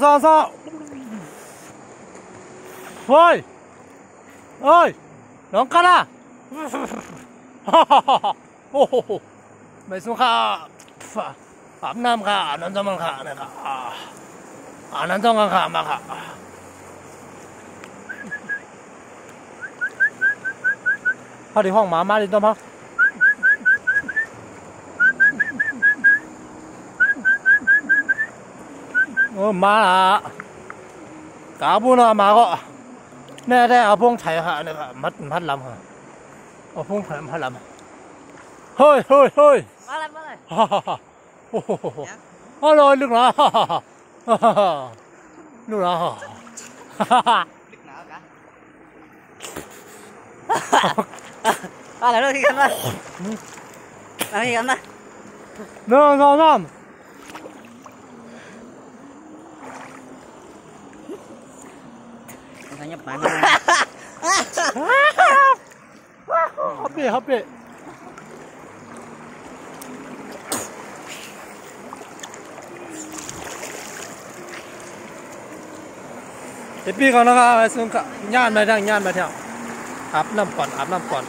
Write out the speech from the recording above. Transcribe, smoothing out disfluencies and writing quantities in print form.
sao ơi ơi nó cắt à mấy số khá áp nam khá nó trong khá này khá nó trong khá mà khá đi hoang má đi đâu mà má à cả buôn à má có nè đây ở phong chạy hạ này mất lắm hả ở phong chạy mất lắm hơi rồi lúc nào lúc nào lại đi cắm đi cắm nó nhập bản hấp bị cái pi còn nó cái xương cả nhàn mà theo áp năm còn